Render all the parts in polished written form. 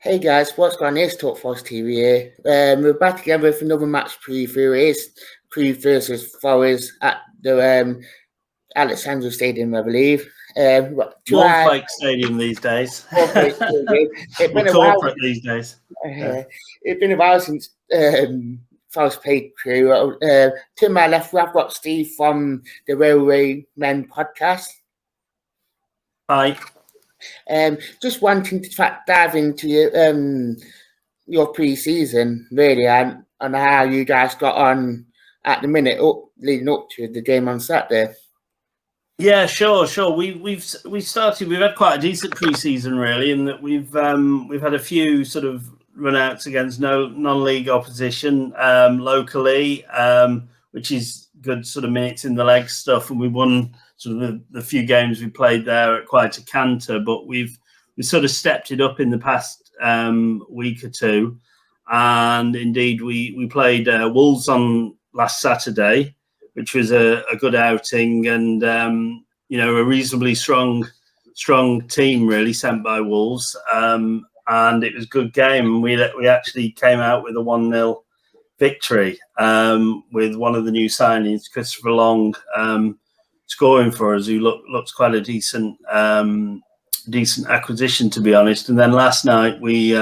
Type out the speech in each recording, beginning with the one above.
Hey guys, what's going on? It's Talk Forest TV here. We're back together with another match preview. It's Crewe versus Forest at the Alexandra Stadium, I believe. Mornflake Stadium these days. It's been a corporate while. these days. It's been a while since Forest played Crewe. To my left, I've got Steve from the Railwayman podcast. Hi. Just wanting to dive into your pre-season really, and how you guys got on at the minute leading up to the game on Saturday. Yeah, sure. We've started. We've had quite a decent pre-season really, in that we've had a few sort of run-outs against non-league opposition locally, which is good sort of minutes in the leg stuff, and we won sort of the few games we played there at quite a canter. But we've sort of stepped it up in the past week or two, and indeed we played Wolves on last Saturday, which was a good outing, and a reasonably strong team really sent by Wolves, and it was a good game. We actually came out with a 1-0 victory with one of the new signings, Christopher Long, scoring for us, who looks quite a decent acquisition, to be honest. And then last night we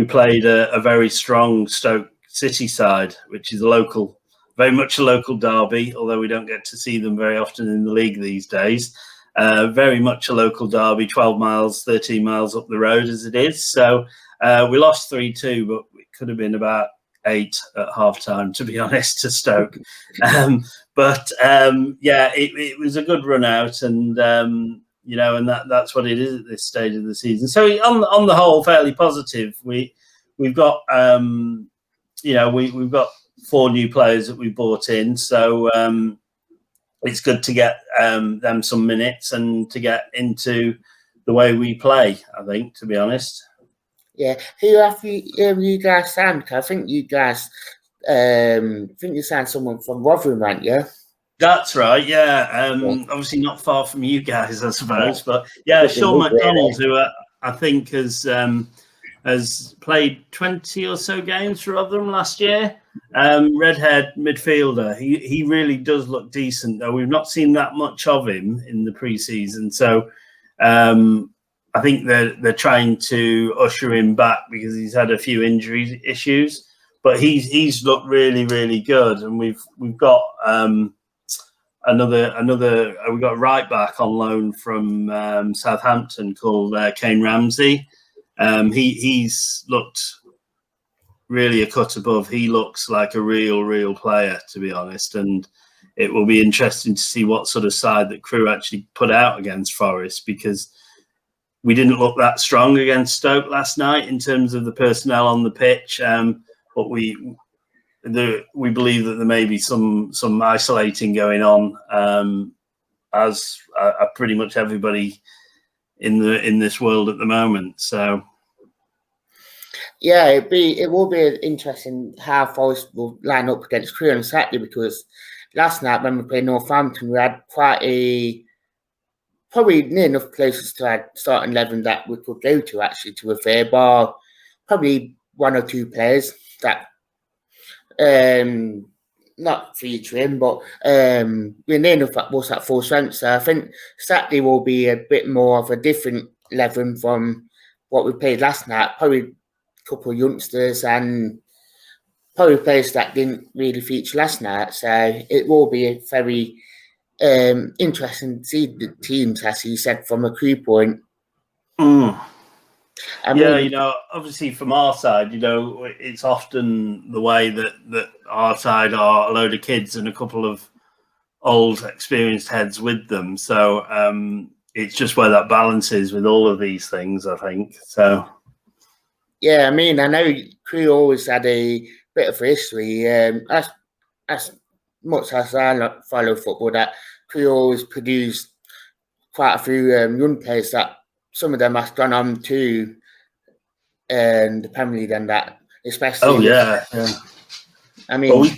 played a very strong Stoke City side, which is very much a local derby, although we don't get to see them very often in the league these days. Very much a local derby, 12 miles, 13 miles up the road as it is. So we lost 3-2, but it could have been about 8 at half-time, to be honest, to Stoke. It was a good run out, and and that's what it is at this stage of the season. So on the whole, fairly positive. We've got we've got 4 new players that we bought in, so it's good to get them some minutes and to get into the way we play, I think, to be honest. Yeah, who have you guys signed? I think you guys you signed someone from Rotherham, aren't you? That's right, yeah. Obviously not far from you guys, I suppose, but yeah, Sean McDonald, who I think has played 20 or so games for Rotherham last year. Red-haired midfielder. He really does look decent, though we've not seen that much of him in the pre-season. So I think they're trying to usher him back because he's had a few injury issues. But he's looked really, really good, and we've got we've got a right back on loan from Southampton called Kane Ramsey. He's looked really a cut above. He looks like a real player, to be honest, and it will be interesting to see what sort of side that Crewe actually put out against Forest, because we didn't look that strong against Stoke last night in terms of the personnel on the pitch, but we believe that there may be some isolating going on, as pretty much everybody in this world at the moment. So yeah, it will be interesting how Forest will line up against Crewe on Saturday, because last night when we played Northampton, we had probably near enough places to our starting 11 that we could go to, actually, to a fair bar. Probably 1 or 2 players that not featuring, but we're near enough at what's that full strength. So I think Saturday will be a bit more of a different 11 from what we played last night. Probably a couple of youngsters and probably players that didn't really feature last night. So it will be a very interesting to see the teams, as you said, from a Crewe point. Obviously from our side, it's often the way that our side are a load of kids and a couple of old experienced heads with them. So it's just where that balance is with all of these things, I think. So yeah, I mean, I know Crewe always had a bit of history. As much as I follow football, that Crewe always produced quite a few young players that some of them have gone on to the Premier League and that, especially. Oh yeah. I mean,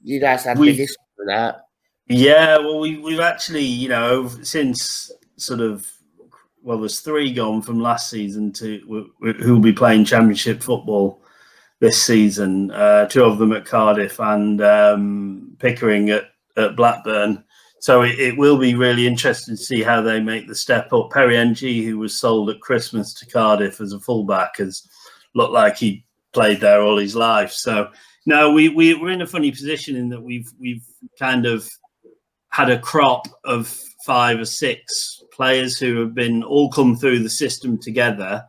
you guys had big history for that. Yeah, well, we've actually, since sort of there's 3 gone from last season who will be playing Championship football this season. 2 of them at Cardiff and Pickering at Blackburn. So it will be really interesting to see how they make the step up. Perry Ng, who was sold at Christmas to Cardiff as a fullback, has looked like he played there all his life. So no, we're in a funny position in that we've kind of had a crop of 5 or 6 players who have been all come through the system together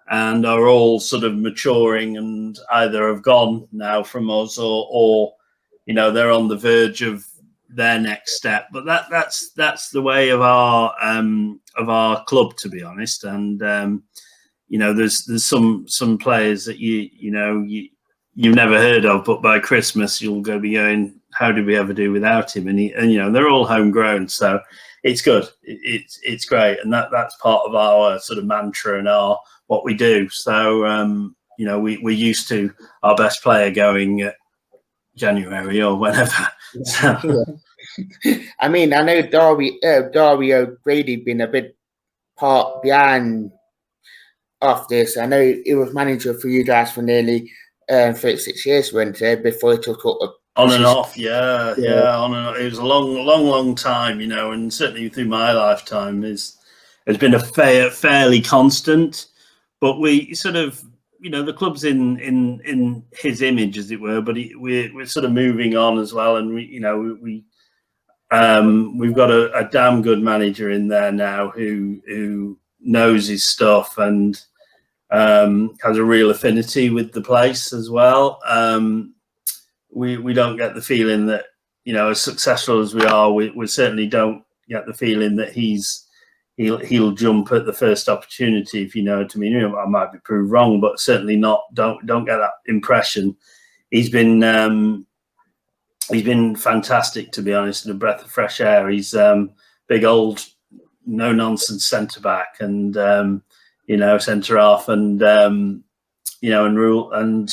and are all sort of maturing and either have gone now from us or they're on the verge of their next step. But that's the way of our club, to be honest. And there's some players that you've never heard of, but by Christmas you'll be going, how did we ever do without him? And they're all homegrown, so it's good. It's great, and that's part of our sort of mantra and what we do. So we're used to our best player going January or whenever. So. I mean, I know Dario Grady been a bit part behind of this. I know he was manager for you guys for nearly 36 years, went there before he took up on and off, yeah, on and off. It was a long time, and certainly through my lifetime has been a fairly constant. But we sort of, the club's in his image, as it were. But we're sort of moving on as well, and we've got a damn good manager in there now who knows his stuff and has a real affinity with the place as well. We don't get the feeling that, as successful as we are, we certainly don't get the feeling that he'll jump at the first opportunity, if you know what I mean. I might be proved wrong, but certainly not. Don't get that impression. He's been fantastic, to be honest, and a breath of fresh air. He's big old no nonsense centre back and centre half and and rule and.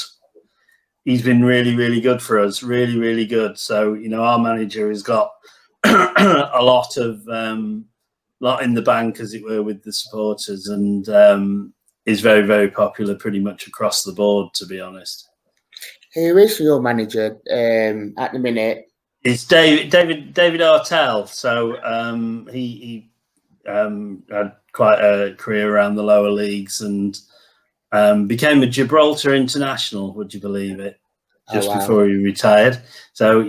He's been really, really good for us, really, really good. So, our manager has got a lot in the bank, as it were, with the supporters, and is very, very popular pretty much across the board, to be honest. Who is your manager at the minute? It's David Artell. So he had quite a career around the lower leagues and became a Gibraltar international, would you believe it? Just before he retired. So, a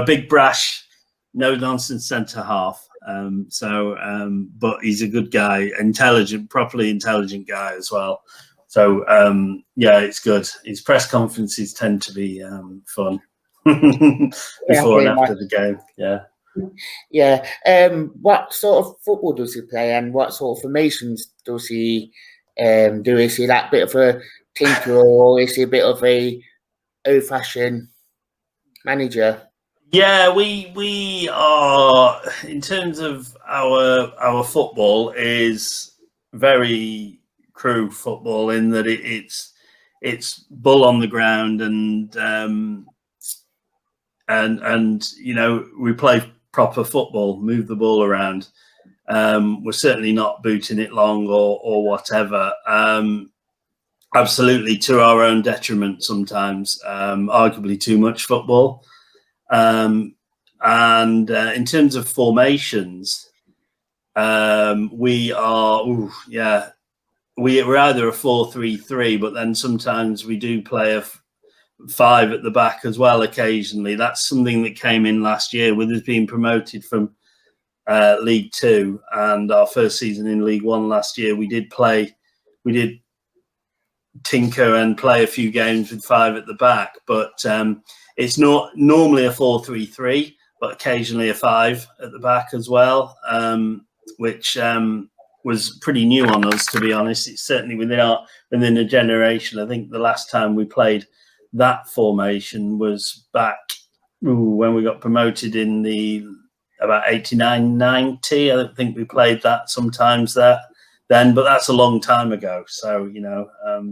big brash, no nonsense centre half. But he's a good guy, properly intelligent guy as well. So, it's good. His press conferences tend to be fun before and after the game. Yeah. Yeah. What sort of football does he play, and what sort of formations does he do? Is he that bit of a tinker, or is he a bit of a old-fashioned manager? Yeah, we are, in terms of our football, is very Crewe football in that it's bull on the ground and we play proper football, move the ball around. We're certainly not booting it long or whatever. Absolutely to our own detriment sometimes, arguably too much football. And in terms of formations, we're either a 4-3-3, but then sometimes we do play a 5 at the back as well occasionally. That's something that came in last year with us being promoted from League 2 and our first season in League 1 last year. We did tinker and play a few games with 5 at the back, but it's not normally a 4-3-3, but occasionally a 5 at the back as well, which was pretty new on us, to be honest. It's certainly within a generation. I think the last time we played that formation was back when we got promoted in about 89-90. I don't think we played that sometimes then, but that's a long time ago. So,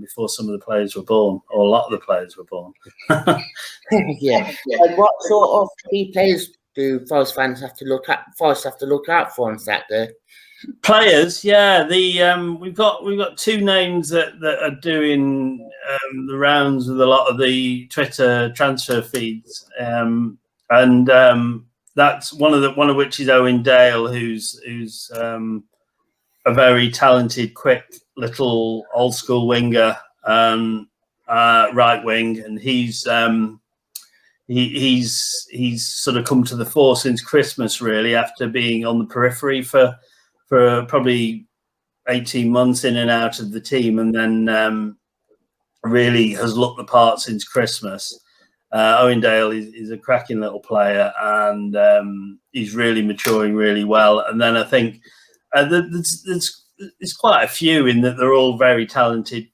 before some of the players were born, or a lot of the players were born. Yeah. And what sort of key players do Forest fans have to look out for on Saturday? Players, yeah. We've got two names that are doing the rounds with a lot of the Twitter transfer feeds, and that's one of which is Owen Dale, who's a very talented, quick little old school winger, right wing, and he's sort of come to the fore since Christmas, really, after being on the periphery for probably 18 months in and out of the team, and then really has looked the part since Christmas. Owen Dale is a cracking little player, and he's really maturing really well. And then I think there's quite a few in that they're all very talented,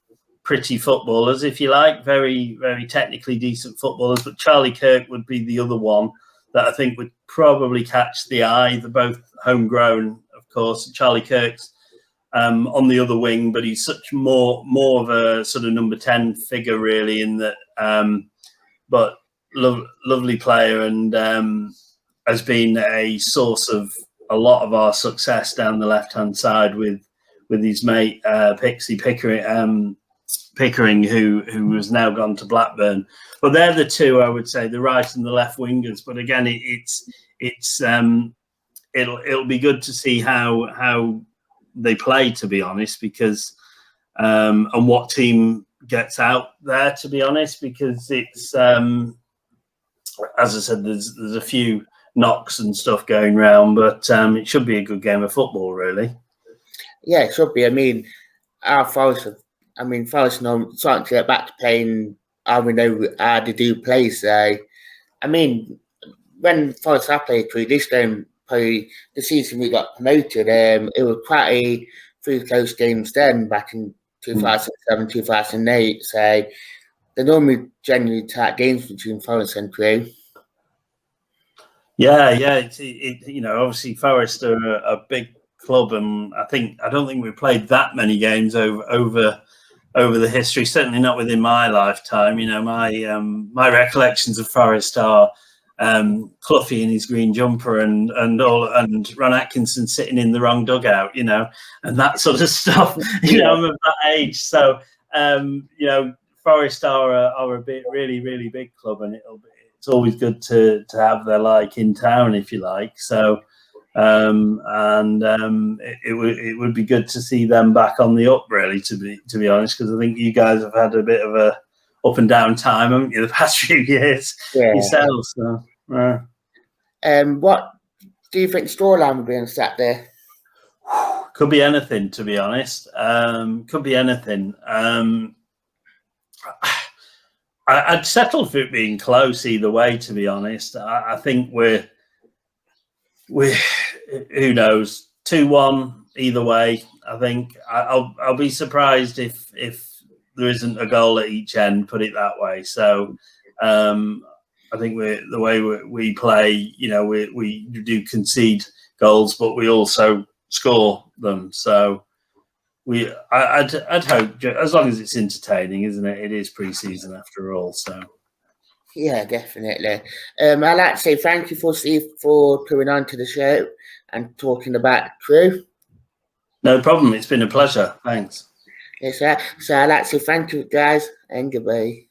pretty footballers, if you like, very, very technically decent footballers. But Charlie Kirk would be the other one that I think would probably catch the eye. They're both homegrown, of course. Charlie Kirk's on the other wing, but he's such more of a sort of number 10 figure, really, in that. But lovely player, and has been a source of a lot of our success down the left-hand side with his mate Pixie Pickering, who has now gone to Blackburn. But they're the two, I would say, the right and the left wingers. But again, it'll be good to see how they play, to be honest, because and what team gets out there, to be honest, because it's as I said, there's a few knocks and stuff going round, but it should be a good game of football, really. Yeah, it should be. I mean, Forest now starting to get back to playing how we know how to do play. So, I mean, when Forest have played through this game, probably the season we got promoted, it was quite a few close games then, back in 2007, 2008. So, they normally generally tight games between Forest and Crewe. Yeah. Obviously Forest are a big club, and I don't think we played that many games over the history. Certainly not within my lifetime. You know, my recollections of Forest are Cloughie in his green jumper and Ron Atkinson sitting in the wrong dugout. You know, and that sort of stuff. You know, I'm of that age, so Forest are a bit really, really big club, and it's always good to have their like in town, if you like. So, it would be good to see them back on the up, really, to be honest, because I think you guys have had a bit of a up and down time, haven't you, the past few years yourselves? So, what do you think scoreline will be on Saturday? Could be anything, to be honest. Could be anything. I'd settle for it being close either way, to be honest. I think we're who knows, 2-1 either way. I think I'll be surprised if there isn't a goal at each end, put it that way. So I think the way we play, you know, we do concede goals, but we also score them. So I'd hope, as long as it's entertaining, isn't it? It is pre-season after all, so. Yeah, definitely. I'd like to say thank you for coming on to the show and talking about Crewe. No problem. It's been a pleasure. Thanks. Yes, sir. So I'd like to say thank you, guys, and goodbye.